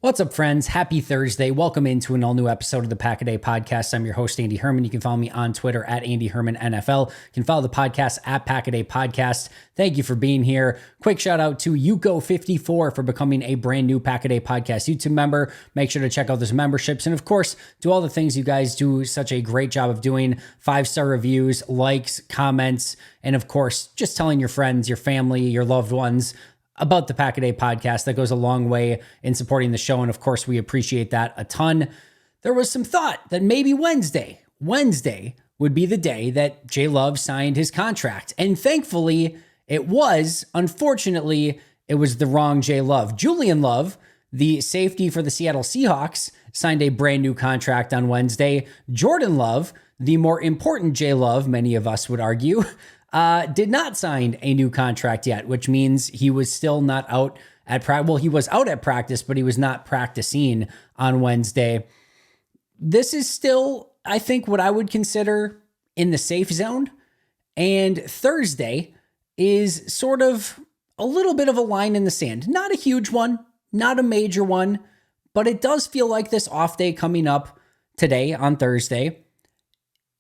What's up, friends? Happy Thursday. Welcome into an all-new episode of the Pack A Day Podcast. I'm your host, Andy Herman. You can follow me on Twitter at Andy Herman NFL. You can follow the podcast at Pack A Day Podcast. Thank you for being here. Quick shout out to Yuko54 for becoming a brand new Pack A Day Podcast YouTube member. Make sure to check out those memberships. And of course, do all the things you guys do such a great job of doing. 5-star reviews, likes, comments, and of course, just telling your friends, your family, your loved ones about the Pack A Day Podcast. That goes a long way in supporting the show. And of course, we appreciate that a ton. There was some thought that maybe Wednesday would be the day that J Love signed his contract. And thankfully it was. Unfortunately, it was the wrong J Love. Julian Love, the safety for the Seattle Seahawks, signed a brand new contract on Wednesday. Jordan Love, the more important J Love, many of us would argue, did not sign a new contract yet, which means he was still not out at practice. Well, he was out at practice, but he was not practicing on Wednesday. This is still, I think, what I would consider in the safe zone. And Thursday is sort of a little bit of a line in the sand. Not a huge one, not a major one, but it does feel like this off day coming up today on Thursday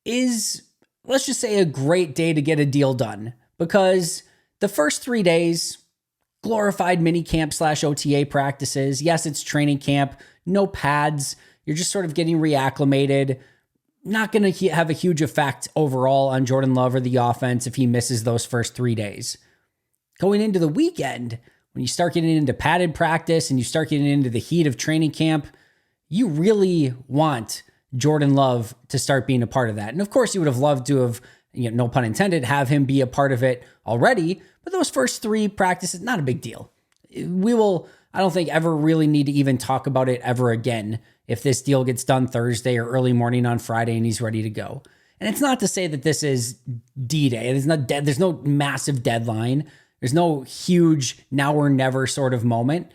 is, let's just say, a great day to get a deal done, because the first 3 days, glorified mini camp / OTA practices. Yes, it's training camp, no pads. You're just sort of getting reacclimated. Not going to have a huge effect overall on Jordan Love or the offense if he misses those first 3 days. Going into the weekend, when you start getting into padded practice and you start getting into the heat of training camp, you really want Jordan Love to start being a part of that. And of course, you would have loved to have, no pun intended, have him be a part of it already. But those first 3 practices, not a big deal. We will, I don't think, ever really need to even talk about it ever again if this deal gets done Thursday or early morning on Friday and he's ready to go. And it's not to say that this is D-Day. It is not dead. There's no massive deadline. There's no huge now or never sort of moment.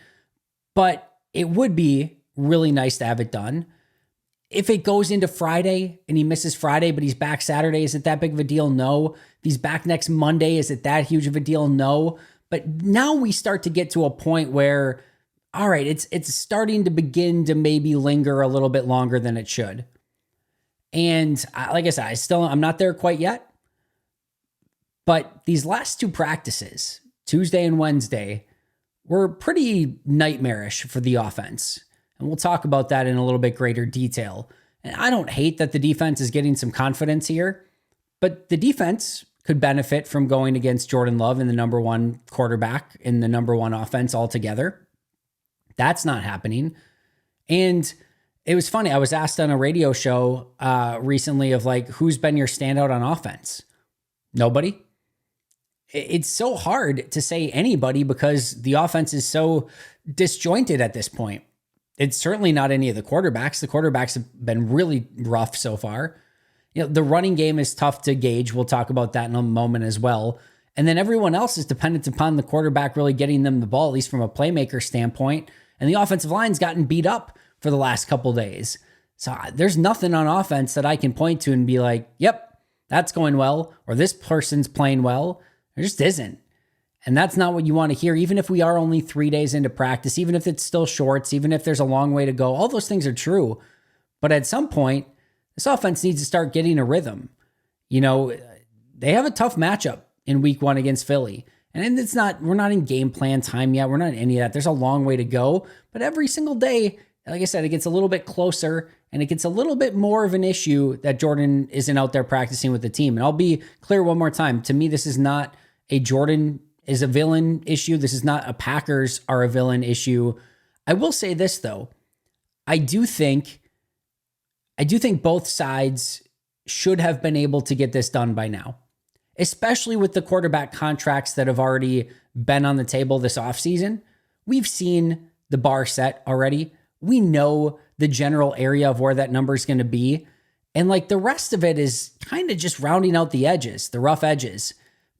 But it would be really nice to have it done. If it goes into Friday and he misses Friday, but he's back Saturday, is it that big of a deal? No. If he's back next Monday, is it that huge of a deal? No. But now we start to get to a point where, all right, it's starting to begin to maybe linger a little bit longer than it should. And like I said, I'm not there quite yet. But these last 2 practices, Tuesday and Wednesday, were pretty nightmarish for the offense. And we'll talk about that in a little bit greater detail. And I don't hate that the defense is getting some confidence here, but the defense could benefit from going against Jordan Love and the number 1 quarterback in the number 1 offense altogether. That's not happening. And it was funny. I was asked on a radio show recently of who's been your standout on offense? Nobody. It's so hard to say anybody because the offense is so disjointed at this point. It's certainly not any of the quarterbacks. The quarterbacks have been really rough so far. The running game is tough to gauge. We'll talk about that in a moment as well. And then everyone else is dependent upon the quarterback really getting them the ball, at least from a playmaker standpoint. And the offensive line's gotten beat up for the last couple days. So there's nothing on offense that I can point to and be like, yep, that's going well, or this person's playing well. There just isn't. And that's not what you want to hear, even if we are only 3 days into practice, even if it's still shorts, even if there's a long way to go. All those things are true. But at some point, this offense needs to start getting a rhythm. They have a tough matchup in week 1 against Philly. And we're not in game plan time yet. We're not in any of that. There's a long way to go. But every single day, like I said, it gets a little bit closer and it gets a little bit more of an issue that Jordan isn't out there practicing with the team. And I'll be clear one more time. To me, this is not a Jordan is a villain issue. This is not a Packers are a villain issue. I will say this, though. I do think both sides should have been able to get this done by now, especially with the quarterback contracts that have already been on the table this offseason. We've seen the bar set already. We know the general area of where that number is going to be. And the rest of it is kind of just rounding out the edges, the rough edges.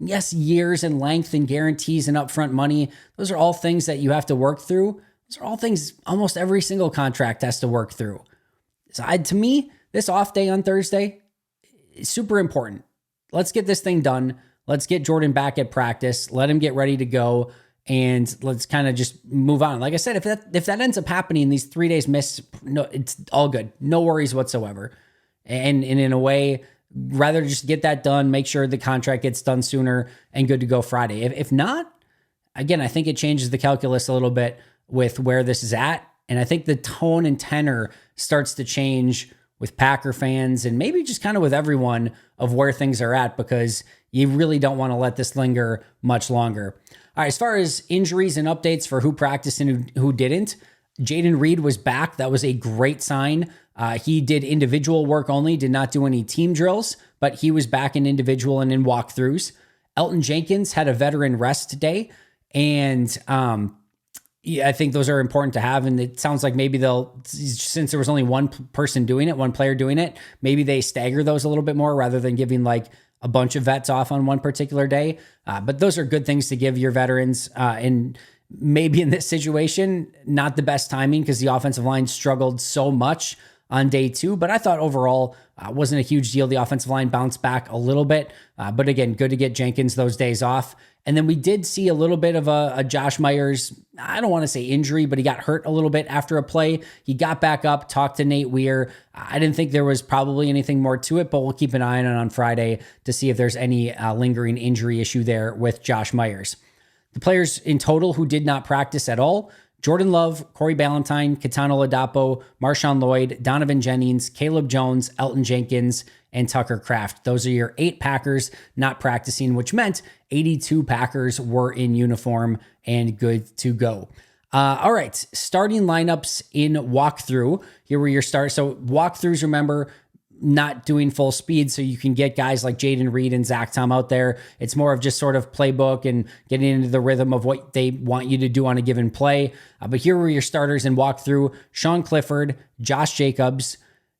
Yes, years and length and guarantees and upfront money, those are all things that you have to work through. Those are all things almost every single contract has to work through. So to me, this off day on Thursday is super important. Let's get this thing done. Let's get Jordan back at practice. Let him get ready to go. and let's kind of just move on. Like I said, if that ends up happening, these 3 days missed, no, it's all good. No worries whatsoever. And in a way, rather just get that done, make sure the contract gets done sooner and good to go Friday. If not, again, I think it changes the calculus a little bit with where this is at. And I think the tone and tenor starts to change with Packer fans and maybe just kind of with everyone of where things are at, because you really don't want to let this linger much longer. All right, as far as injuries and updates for who practiced and who didn't, Jayden Reed was back. That was a great sign. He did individual work only, did not do any team drills, but he was back in individual and in walkthroughs. Elgton Jenkins had a veteran rest day, and yeah, I think those are important to have. And it sounds like maybe since there was only one person doing it, one player doing it, maybe they stagger those a little bit more rather than giving like a bunch of vets off on one particular day. But those are good things to give your veterans. And maybe in this situation, not the best timing because the offensive line struggled so much on day 2. But I thought overall wasn't a huge deal. The offensive line bounced back a little bit. But again, good to get Jenkins those days off. And then we did see a little bit of a Josh Myers, I don't want to say injury, but he got hurt a little bit after a play. He got back up, talked to Nate Weir. I didn't think there was probably anything more to it, but we'll keep an eye on it on Friday to see if there's any lingering injury issue there with Josh Myers. The players in total who did not practice at all: Jordan Love, Corey Ballantyne, Kitano Ladapo, Marshawn Lloyd, Donovan Jennings, Caleb Jones, Elgton Jenkins, and Tucker Kraft. Those are your 8 Packers not practicing, which meant 82 Packers were in uniform and good to go. All right, starting lineups in walkthrough. Here were your starters. So walkthroughs, remember, not doing full speed, so you can get guys like Jayden Reed and Zach Tom out there. It's more of just sort of playbook and getting into the rhythm of what they want you to do on a given play. But here were your starters in walkthrough: Sean Clifford, Josh Jacobs,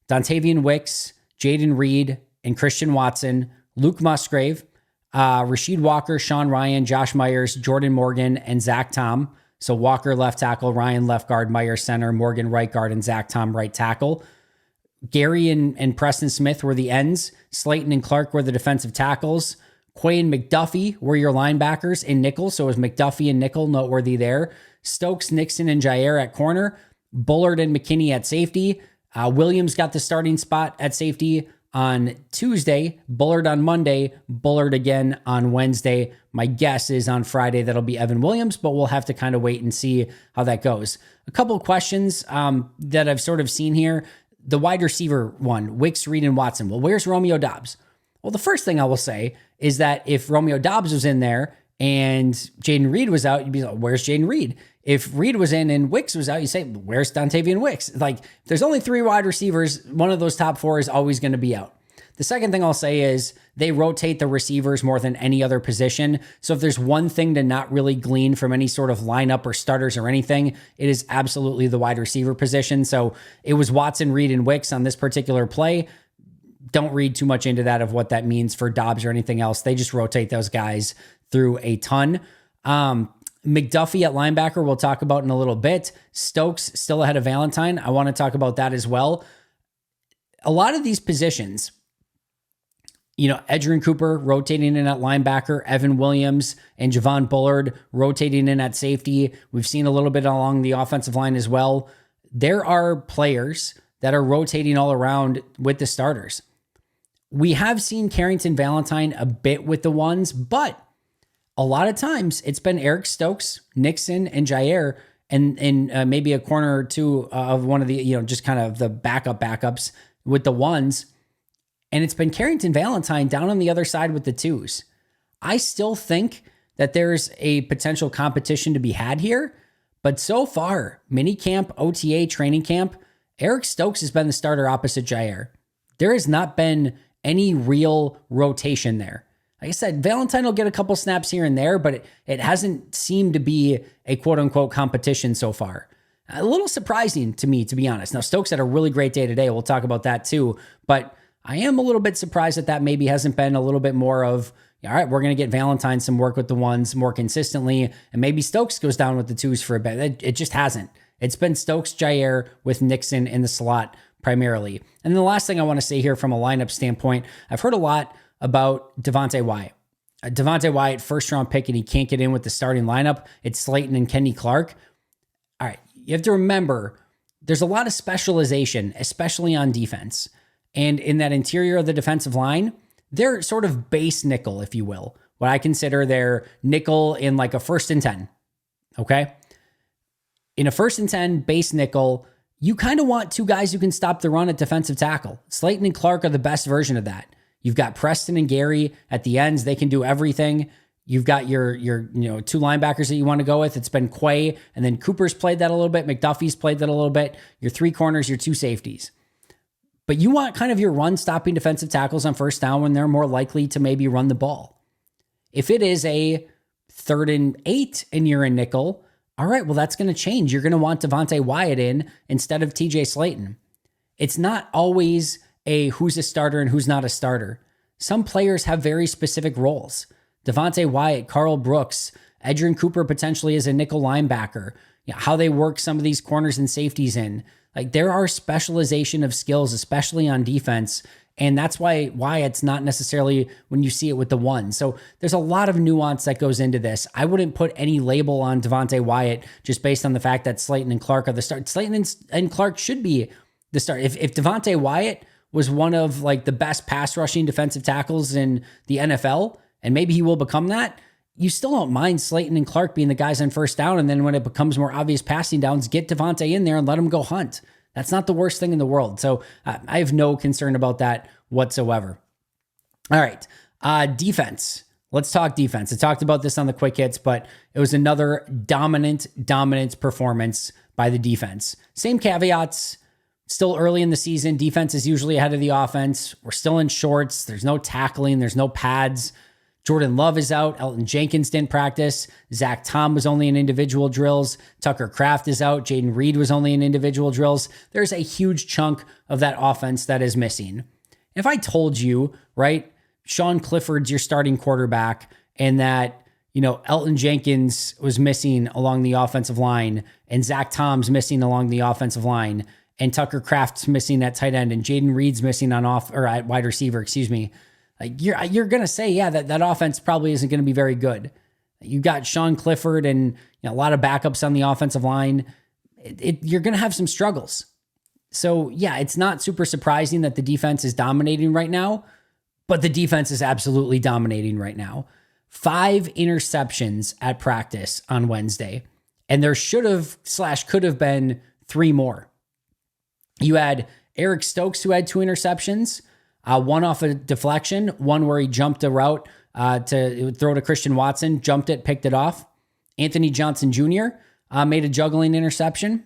Dontavian Wicks, Jayden Reed, and Christian Watson, Luke Musgrave, Rasheed Walker, Sean Ryan, Josh Myers, Jordan Morgan, and Zach Tom. So Walker left tackle, Ryan left guard, Myers center, Morgan right guard, and Zach Tom right tackle. Gary and Preston Smith were the ends. Slayton and Clark were the defensive tackles. Quay and McDuffie were your linebackers in nickel. So it was McDuffie and nickel, noteworthy there. Stokes, Nixon, and Jair at corner. Bullard and McKinney at safety. Williams got the starting spot at safety on Tuesday, Bullard on Monday, Bullard again on Wednesday. My guess is on Friday that'll be Evan Williams, but we'll have to kind of wait and see how that goes. A couple of questions that I've sort of seen here. The wide receiver one, Wicks, Reed, and Watson. Well, where's Romeo Doubs? Well, the first thing I will say is that if Romeo Doubs was in there and Jayden Reed was out, you'd be like, where's Jayden Reed? If Reed was in and Wicks was out, you say, where's Dontavian Wicks? Like, if there's only 3 wide receivers, one of those top 4 is always going to be out. The second thing I'll say is they rotate the receivers more than any other position. So if there's one thing to not really glean from any sort of lineup or starters or anything, it is absolutely the wide receiver position. So it was Watson, Reed, and Wicks on this particular play. Don't read too much into that of what that means for Dobbs or anything else. They just rotate those guys through a ton. McDuffie at linebacker we'll talk about in a little bit. Stokes still ahead of Valentine. I want to talk about that as well. A lot of these positions, Edgerrin Cooper rotating in at linebacker, Evan Williams and Javon Bullard rotating in at safety. We've seen a little bit along the offensive line as well. There are players that are rotating all around with the starters. We have seen Carrington Valentine a bit with the ones, but a lot of times it's been Eric Stokes, Nixon, and Jair, and maybe a corner or two of one of the, just kind of the backups with the ones. And it's been Carrington Valentine down on the other side with the 2s. I still think that there's a potential competition to be had here, but so far, minicamp, OTA, training camp, Eric Stokes has been the starter opposite Jair. There has not been any real rotation there. Like I said, Valentine will get a couple snaps here and there, but it hasn't seemed to be a quote-unquote competition so far. A little surprising to me, to be honest. Now, Stokes had a really great day today. We'll talk about that too, but I am a little bit surprised that maybe hasn't been a little bit more of, all right, we're going to get Valentine some work with the ones more consistently, and maybe Stokes goes down with the 2s for a bit. It just hasn't. It's been Stokes, Jair with Nixon in the slot primarily. And the last thing I want to say here from a lineup standpoint, I've heard a lot about Devonte Wyatt. Devontae Wyatt, first round pick, and he can't get in with the starting lineup. It's Slayton and Kenny Clark. All right, you have to remember there's a lot of specialization, especially on defense. And in that interior of the defensive line, they're sort of base nickel, if you will. What I consider their nickel in like a 1st and 10. Okay? In a 1st and 10 base nickel, you kind of want two guys who can stop the run at defensive tackle. Slayton and Clark are the best version of that. You've got Preston and Gary at the ends. They can do everything. You've got your two linebackers that you want to go with. It's been Quay, and then Cooper's played that a little bit. McDuffie's played that a little bit. Your 3 corners, your 2 safeties. But you want kind of your run-stopping defensive tackles on first down when they're more likely to maybe run the ball. If it is a 3rd and 8 and you're in nickel, all right, well, that's going to change. You're going to want Devontae Wyatt in instead of TJ Slayton. It's not always a who's a starter and who's not a starter. Some players have very specific roles. Devontae Wyatt, Carl Brooks, Edgerrin Cooper potentially as a nickel linebacker, how they work some of these corners and safeties in. Like, there are specialization of skills, especially on defense. And that's why it's not necessarily when you see it with the one. So there's a lot of nuance that goes into this. I wouldn't put any label on Devontae Wyatt just based on the fact that Slayton and Clark are the start. Slayton and Clark should be the start. If Devontae Wyatt was one of like the best pass rushing defensive tackles in the NFL, and maybe he will become that, you still don't mind Slayton and Clark being the guys on first down. And then when it becomes more obvious passing downs, get Devontae in there and let him go hunt. That's not the worst thing in the world. So I have no concern about that whatsoever. All right. Defense. Let's talk defense. I talked about this on the quick hits, but it was another dominant performance by the defense. Same caveats. Still early in the season. Defense is usually ahead of the offense. We're still in shorts. There's no tackling. There's no pads. Jordan Love is out. Elton Jenkins didn't practice. Zach Tom was only in individual drills. Tucker Kraft is out. Jaden Reed was only in individual drills. There's a huge chunk of that offense that is missing. If I told you, right, Sean Clifford's your starting quarterback and that, Elton Jenkins was missing along the offensive line and Zach Tom's missing along the offensive line and Tucker Kraft's missing at tight end and Jaden Reed's missing at wide receiver, like you're going to say, yeah, that offense probably isn't going to be very good. You got Sean Clifford and a lot of backups on the offensive line. You're going to have some struggles. So yeah, it's not super surprising that the defense is dominating right now, but the defense is absolutely dominating right now. 5 interceptions at practice on Wednesday, and there should have / could have been 3 more. You had Eric Stokes, who had 2 interceptions, one off a deflection, one where he jumped a route to throw to Christian Watson, jumped it, picked it off. Anthony Johnson Jr. Made a juggling interception.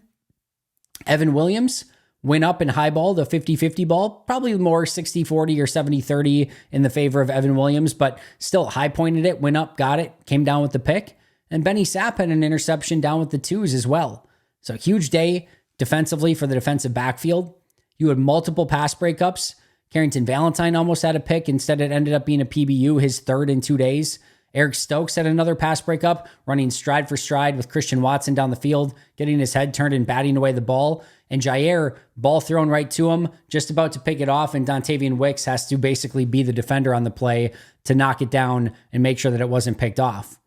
Evan Williams went up and highballed a 50-50 ball, probably more 60-40 or 70-30 in the favor of Evan Williams, but still high pointed it, went up, got it, came down with the pick. And Benny Sapp had an interception down with the 2s as well. So huge day defensively for the defensive backfield. You had multiple pass breakups. Carrington Valentine almost had a pick. Instead, it ended up being a PBU, his 3rd in 2 days. Eric Stokes had another pass breakup, running stride for stride with Christian Watson down the field, getting his head turned and batting away the ball. And Jair, ball thrown right to him, just about to pick it off, and Dontavian Wicks has to basically be the defender on the play to knock it down and make sure that it wasn't picked off.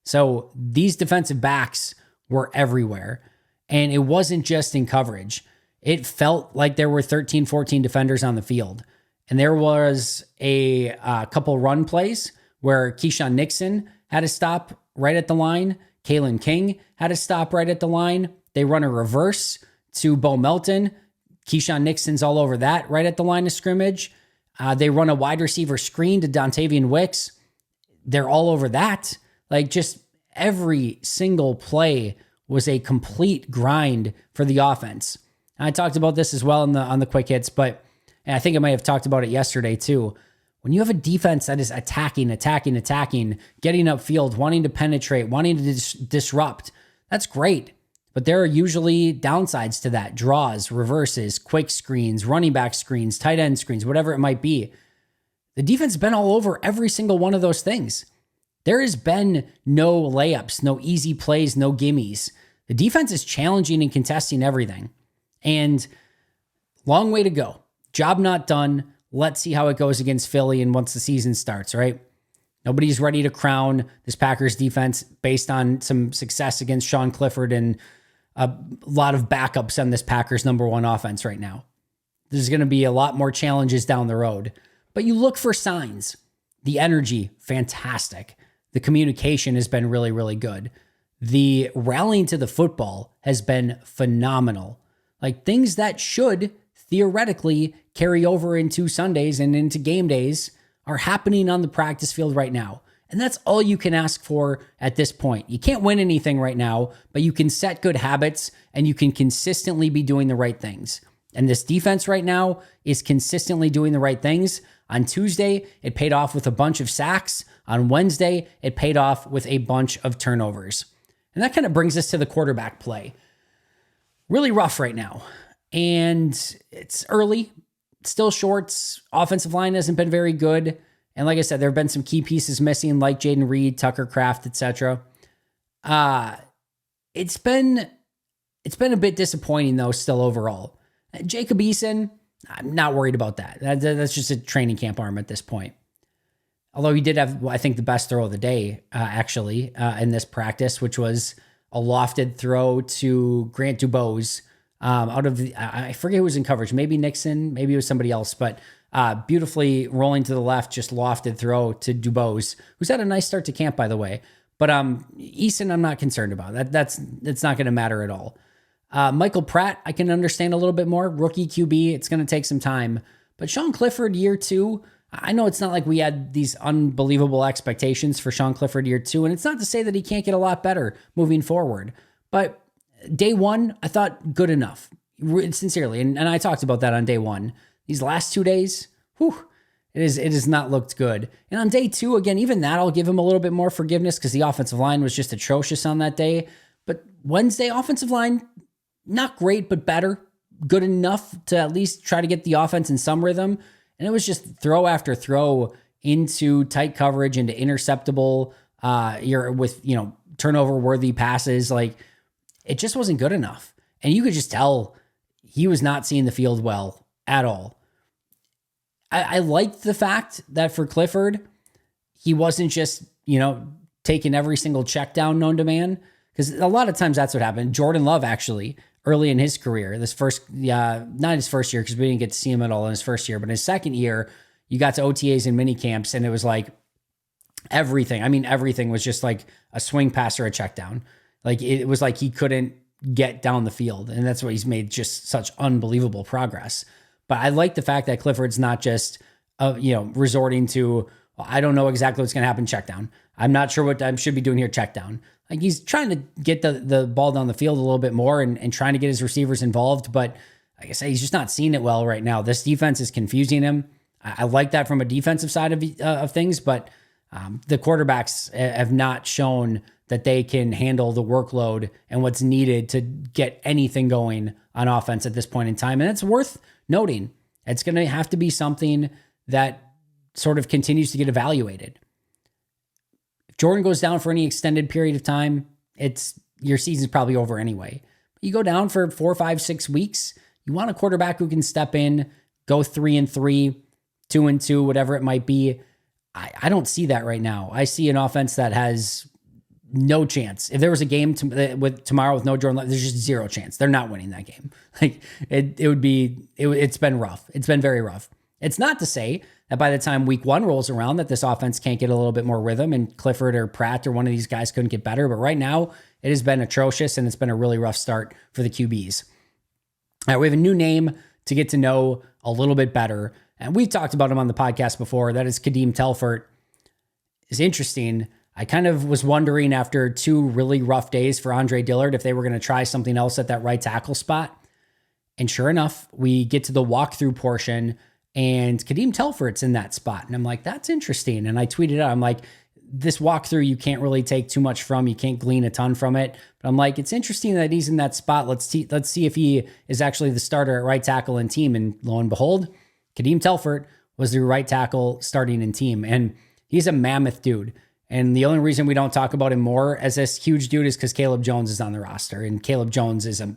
So these defensive backs were everywhere. And it wasn't just in coverage. It felt like there were 13, 14 defenders on the field. And there was a couple run plays where Keyshawn Nixon had to stop right at the line. Kalen King had to stop right at the line. They run a reverse to Bo Melton. Keyshawn Nixon's all over that right at the line of scrimmage. They run a wide receiver screen to Dontavian Wicks. They're all over that. Like, just every single play was a complete grind for the offense. I talked about this as well on the quick hits, but and I think I might have talked about it yesterday too. When you have a defense that is attacking, getting upfield, wanting to penetrate, wanting to disrupt, that's great. But there are usually downsides to that. Draws, reverses, quick screens, running back screens, tight end screens, whatever it might be. The defense has been all over every single one of those things. There has been no layups, no easy plays, no gimmies. The defense is challenging and contesting everything. And long way to go. Job not done. Let's see how it goes against Philly and once the season starts, right? Nobody's ready to crown this Packers defense based on some success against Sean Clifford and a lot of backups on this Packers number one offense right now. There's going to be a lot more challenges down the road, but you look for signs. The energy, fantastic. The communication has been really, really good. The rallying to the football has been phenomenal. Like things that should theoretically carry over into Sundays and into game days are happening on the practice field right now. And that's all you can ask for at this point. You can't win anything right now, but you can set good habits and you can consistently be doing the right things. And this defense right now is consistently doing the right things. On Tuesday, it paid off with a bunch of sacks. On Wednesday, it paid off with a bunch of turnovers. And that kind of brings us to the quarterback play. Really rough right now. And it's early, still shorts. Offensive line hasn't been very good. And like I said, there have been some key pieces missing, like Jaden Reed, Tucker Kraft, etc. It's been a bit disappointing, though, still overall. Jacob Eason, I'm not worried about that. That's just a training camp arm at this point. Although he did have, I think, the best throw of the day, actually, in this practice, which was a lofted throw to Grant Dubose out of the, I forget who was in coverage, maybe Nixon, maybe it was somebody else, but beautifully rolling to the left, just lofted throw to Dubose, who's had a nice start to camp, by the way. But Eason, I'm not concerned about. It's not going to matter at all. Michael Pratt, I can understand a little bit more. Rookie QB, it's going to take some time. But Sean Clifford, year two, I know it's not like we had these unbelievable expectations for Sean Clifford year two, and it's not to say that he can't get a lot better moving forward. But day one, I thought good enough, sincerely. And I talked about that on day one. These last 2 days, it has not looked good. And on day two, again, even that, I'll give him a little bit more forgiveness because the offensive line was just atrocious on that day. But Wednesday, offensive line, not great, but better. Good enough to at least try to get the offense in some rhythm. And it was just throw after throw into tight coverage, into interceptable, turnover-worthy passes. Like, it just wasn't good enough. And you could just tell he was not seeing the field well at all. I liked the fact that for Clifford, he wasn't just, taking every single check down known to man. Because a lot of times that's what happened. Jordan Love, actually, early in his career, not his first year, because we didn't get to see him at all in his first year, but his second year, you got to OTAs and mini camps, and it was like everything. I mean, everything was just like a swing pass or a check down. Like, it was like he couldn't get down the field, and that's why he's made just such unbelievable progress. But I like the fact that Clifford's not just, resorting to, I don't know exactly what's going to happen, check down. I'm not sure what I should be doing here, check down. Like, he's trying to get the ball down the field a little bit more and trying to get his receivers involved. But like I say, he's just not seeing it well right now. This defense is confusing him. I like that from a defensive side of things, but the quarterbacks have not shown that they can handle the workload and what's needed to get anything going on offense at this point in time. And it's worth noting. It's going to have to be something that sort of continues to get evaluated. If Jordan goes down for any extended period of time, your season's probably over anyway. But you go down for 4, 5, 6 weeks, you want a quarterback who can step in, go 3-3, 2-2, whatever it might be. I don't see that right now. I see an offense that has no chance. If there was a game tomorrow with no Jordan Love, there's just zero chance. They're not winning that game. Like, it's been rough. It's been very rough. It's not to say that by the time week one rolls around that this offense can't get a little bit more rhythm and Clifford or Pratt or one of these guys couldn't get better. But right now it has been atrocious and it's been a really rough start for the QBs. All right, we have a new name to get to know a little bit better. And we've talked about him on the podcast before. That is Kadeem Telfort. It's interesting. I kind of was wondering after 2 really rough days for Andre Dillard if they were going to try something else at that right tackle spot. And sure enough, we get to the walkthrough portion and Kadeem Telfort's in that spot. And I'm like, that's interesting. And I tweeted out, I'm like, this walkthrough, you can't really take too much from. You can't glean a ton from it. But I'm like, it's interesting that he's in that spot. Let's see if he is actually the starter at right tackle and team. And lo and behold, Kadeem Telfort was the right tackle starting in team. And he's a mammoth dude. And the only reason we don't talk about him more as this huge dude is because Caleb Jones is on the roster. And Caleb Jones is a,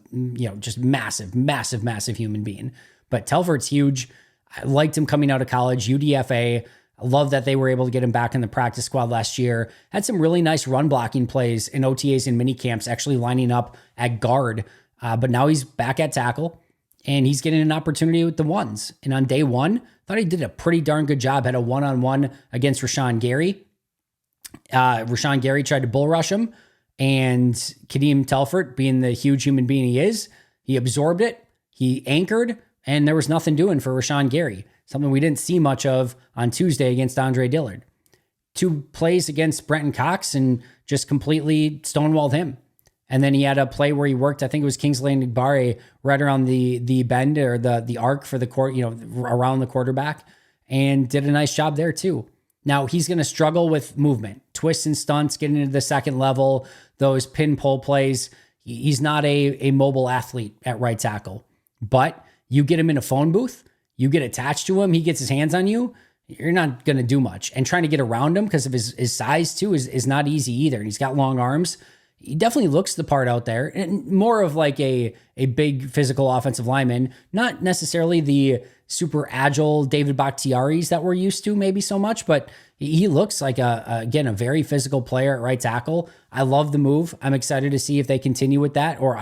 just massive, massive, massive human being. But Telfort's huge. I liked him coming out of college, UDFA. I love that they were able to get him back in the practice squad last year. Had some really nice run blocking plays in OTAs and mini camps, actually lining up at guard. But now he's back at tackle and he's getting an opportunity with the ones. And on day one, thought he did a pretty darn good job. Had a one-on-one against Rashawn Gary. Rashawn Gary tried to bull rush him, and Kadeem Telfort, being the huge human being he is, he absorbed it, he anchored, and there was nothing doing for Rashawn Gary. Something we didn't see much of on Tuesday against Andre Dillard. 2 plays against Brenton Cox and just completely stonewalled him. And then he had a play where he worked, I think it was Kingsley Nigbare, right around the bend or the arc for the court, around the quarterback, and did a nice job there too. Now he's going to struggle with movement, twists and stunts, getting into the second level, those pin pull plays. He's not a mobile athlete at right tackle, but you get him in a phone booth, you get attached to him, he gets his hands on you, you're not going to do much. And trying to get around him because of his size too is not easy either. And he's got long arms. He definitely looks the part out there, and more of like a big physical offensive lineman, not necessarily the super agile David Bakhtiaris that we're used to maybe so much, but he looks like a very physical player at right tackle. I love the move. I'm excited to see if they continue with that, or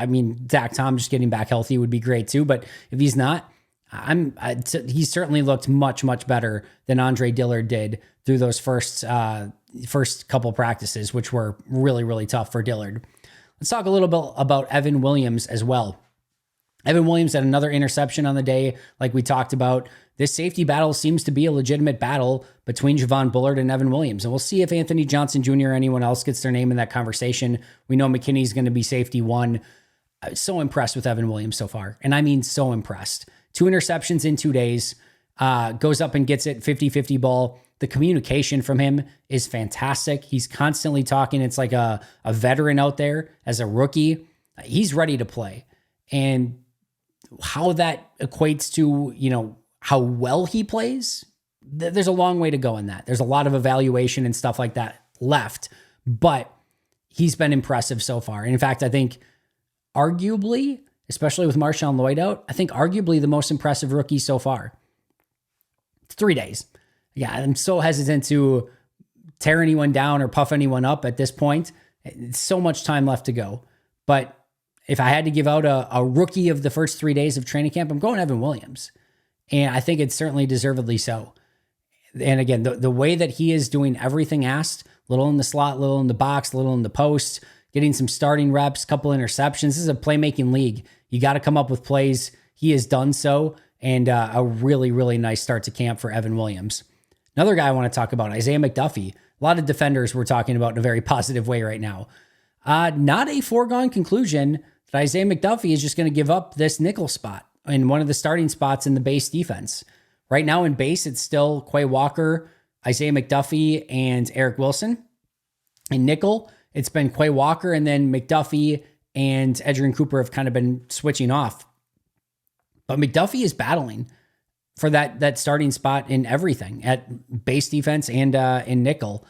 Zach Tom just getting back healthy would be great too. But if he's not, he certainly looked much, much better than Andre Dillard did through those first couple practices, which were really, really tough for Dillard. Let's talk a little bit about Evan Williams as well. Evan Williams had another interception on the day, like we talked about. This safety battle seems to be a legitimate battle between Javon Bullard and Evan Williams. And we'll see if Anthony Johnson Jr. or anyone else gets their name in that conversation. We know McKinney's going to be safety 1. I'm so impressed with Evan Williams so far. And I mean so impressed. 2 interceptions in 2 days. Goes up and gets it 50-50 ball. The communication from him is fantastic. He's constantly talking. It's like a veteran out there as a rookie. He's ready to play. And how that equates to, how well he plays, there's a long way to go in that. There's a lot of evaluation and stuff like that left, but he's been impressive so far. And in fact, I think arguably, especially with Marshawn Lloyd out, I think arguably the most impressive rookie so far. It's 3 days. Yeah, I'm so hesitant to tear anyone down or puff anyone up at this point. It's so much time left to go. But if I had to give out a rookie of the first 3 days of training camp, I'm going Evan Williams. And I think it's certainly deservedly so. And again, the way that he is doing everything asked, little in the slot, little in the box, little in the post, getting some starting reps, couple interceptions. This is a playmaking league. You got to come up with plays. He has done so. And a really, really nice start to camp for Evan Williams. Another guy I want to talk about, Isaiah McDuffie. A lot of defenders we're talking about in a very positive way right now. Not a foregone conclusion that Isaiah McDuffie is just going to give up this nickel spot in one of the starting spots in the base defense. Right now in base, it's still Quay Walker, Isaiah McDuffie, and Eric Wilson. In nickel, it's been Quay Walker, and then McDuffie and Adrian Cooper have kind of been switching off. But McDuffie is battling for that starting spot in everything at base defense and in nickel.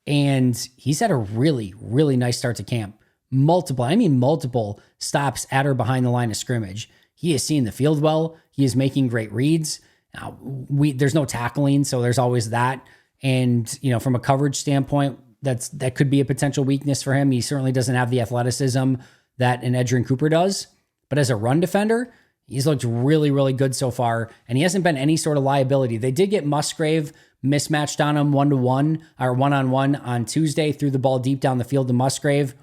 And he's had a really, really nice start to camp. Multiple stops at or behind the line of scrimmage. He is seeing the field well. He is making great reads. Now, there's no tackling, so there's always that. And, from a coverage standpoint, that could be a potential weakness for him. He certainly doesn't have the athleticism that an Adrian Cooper does. But as a run defender, he's looked really, really good so far, and he hasn't been any sort of liability. They did get Musgrave mismatched on him 1-to-1 or 1-on-1 on Tuesday, threw the ball deep down the field to Musgrave.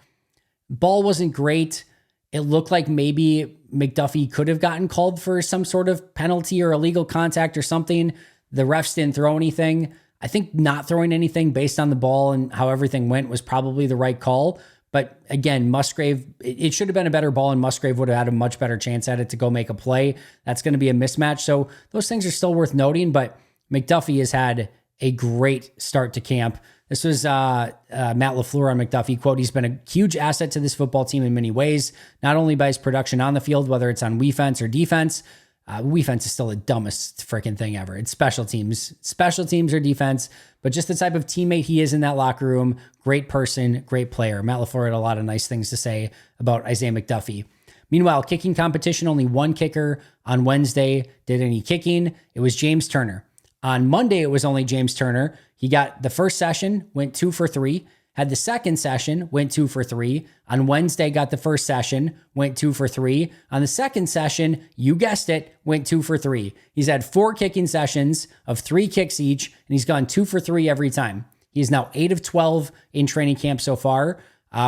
Ball wasn't great. It looked like maybe McDuffie could have gotten called for some sort of penalty or illegal contact or something. The refs didn't throw anything. I think not throwing anything based on the ball and how everything went was probably the right call. But again, Musgrave, it should have been a better ball, and Musgrave would have had a much better chance at it to go make a play. That's going to be a mismatch. So those things are still worth noting, but McDuffie has had a great start to camp. This was Matt LaFleur on McDuffie, quote, "He's been a huge asset to this football team in many ways, not only by his production on the field, whether it's on WeFence or defense. WeFence is still the dumbest freaking thing ever. It's special teams or defense, but just the type of teammate he is in that locker room, great person, great player." Matt LaFleur had a lot of nice things to say about Isaiah McDuffie. Meanwhile, kicking competition, only one kicker on Wednesday did any kicking. It was James Turner. On Monday, it was only James Turner. He got the first session, went 2 for 3. Had the second session, went 2 for 3. On Wednesday, got the first session, went 2 for 3. On the second session, you guessed it, went 2 for 3. He's had 4 kicking sessions of 3 kicks each, and he's gone 2 for 3 every time. He's now 8 of 12 in training camp so far,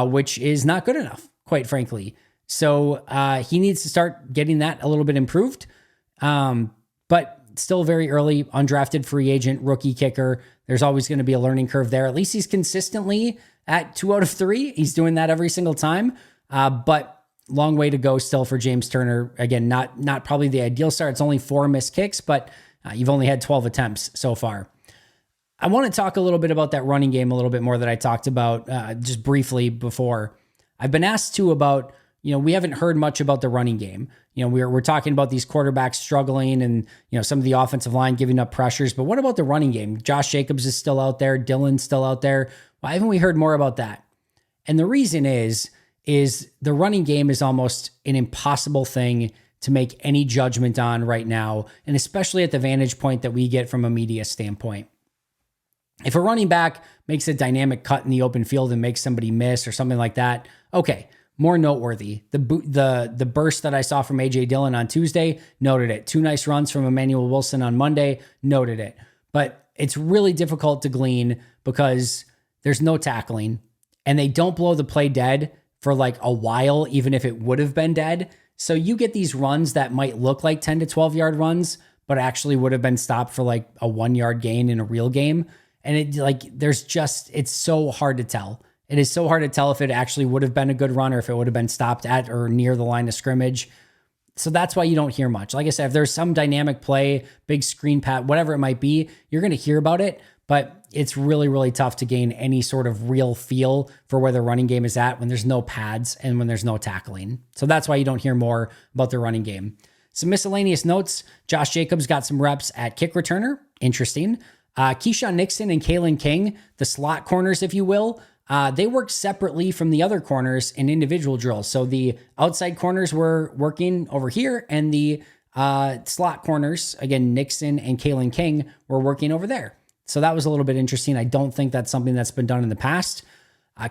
which is not good enough, quite frankly. So he needs to start getting that a little bit improved. But still very early, undrafted free agent, rookie kicker. There's always going to be a learning curve there. At least he's consistently at 2 out of 3. He's doing that every single time. But long way to go still for James Turner. Again, not probably the ideal start. It's only 4 missed kicks, but you've only had 12 attempts so far. I want to talk a little bit about that running game a little bit more that I talked about just briefly before. I've been asked too about, we haven't heard much about the running game. We're talking about these quarterbacks struggling and, some of the offensive line giving up pressures. But what about the running game? Josh Jacobs is still out there. Dylan's still out there. Why haven't we heard more about that? And the reason is the running game is almost an impossible thing to make any judgment on right now, and especially at the vantage point that we get from a media standpoint. If a running back makes a dynamic cut in the open field and makes somebody miss or something like that, okay, more noteworthy. The burst that I saw from A.J. Dillon on Tuesday, noted it. 2 nice runs from Emmanuel Wilson on Monday, noted it. But it's really difficult to glean because there's no tackling and they don't blow the play dead for like a while, even if it would have been dead. So you get these runs that might look like 10 to 12 yard runs, but actually would have been stopped for like a 1 yard gain in a real game. And it's so hard to tell. It is so hard to tell if it actually would have been a good run or if it would have been stopped at or near the line of scrimmage. So that's why you don't hear much. Like I said, if there's some dynamic play, big screen pat, whatever it might be, you're going to hear about it. But it's really, really tough to gain any sort of real feel for where the running game is at when there's no pads and when there's no tackling. So that's why you don't hear more about the running game. Some miscellaneous notes. Josh Jacobs got some reps at kick returner. Interesting. Keyshawn Nixon and Kalen King, the slot corners, if you will, they worked separately from the other corners in individual drills. So the outside corners were working over here and the slot corners, again, Nixon and Kalen King, were working over there. So that was a little bit interesting. I don't think that's something that's been done in the past.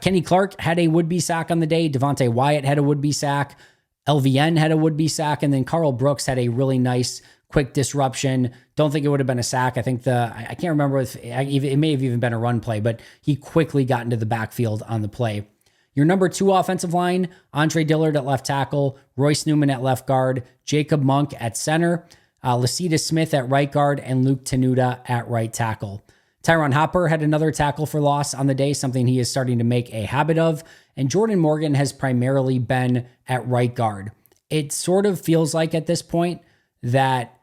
Kenny Clark had a would-be sack on the day. Devontae Wyatt had a would-be sack. LVN had a would-be sack. And then Carl Brooks had a really nice quick disruption. Don't think it would have been a sack. I think I can't remember if it may have even been a run play, but he quickly got into the backfield on the play. Your number 2 offensive line, Andre Dillard at left tackle, Royce Newman at left guard, Jacob Monk at center, Lasita Smith at right guard, and Luke Tenuta at right tackle. Tyron Hopper had another tackle for loss on the day, something he is starting to make a habit of, and Jordan Morgan has primarily been at right guard. It sort of feels like at this point that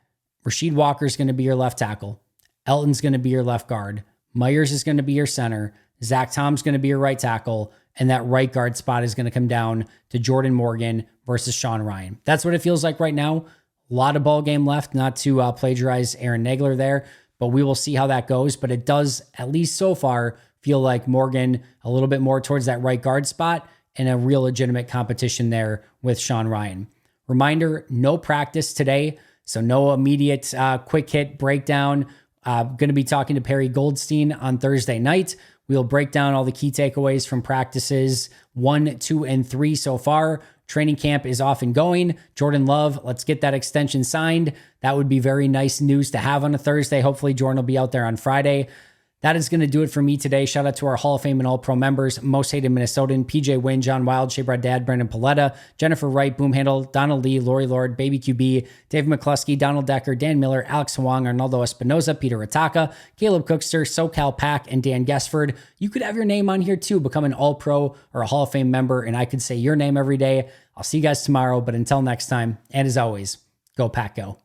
Rasheed Walker is going to be your left tackle. Elton's going to be your left guard. Myers is going to be your center. Zach Tom's going to be your right tackle. And that right guard spot is going to come down to Jordan Morgan versus Sean Ryan. That's what it feels like right now. A lot of ball game left, not to plagiarize Aaron Nagler there, but we will see how that goes. But it does, at least so far, feel like Morgan a little bit more towards that right guard spot and a real legitimate competition there with Sean Ryan. Reminder, no practice today. So no immediate quick hit breakdown. Going to be talking to Perry Goldstein on Thursday night. We'll break down all the key takeaways from practices 1, 2, and 3 so far. Training camp is off and going. Jordan Love, let's get that extension signed. That would be very nice news to have on a Thursday. Hopefully Jordan will be out there on Friday. That is going to do it for me today. Shout out to our Hall of Fame and All-Pro members, Most Hated Minnesotan, PJ Wynn, John Wild, Shea Brad Dad, Brandon Paletta, Jennifer Wright, Boomhandle, Donald Lee, Lori Lord, Baby QB, Dave McCluskey, Donald Decker, Dan Miller, Alex Hwang, Arnaldo Espinoza, Peter Ataka, Caleb Cookster, SoCal Pack, and Dan Guessford. You could have your name on here too, become an All-Pro or a Hall of Fame member, and I could say your name every day. I'll see you guys tomorrow, but until next time, and as always, go Pack Go.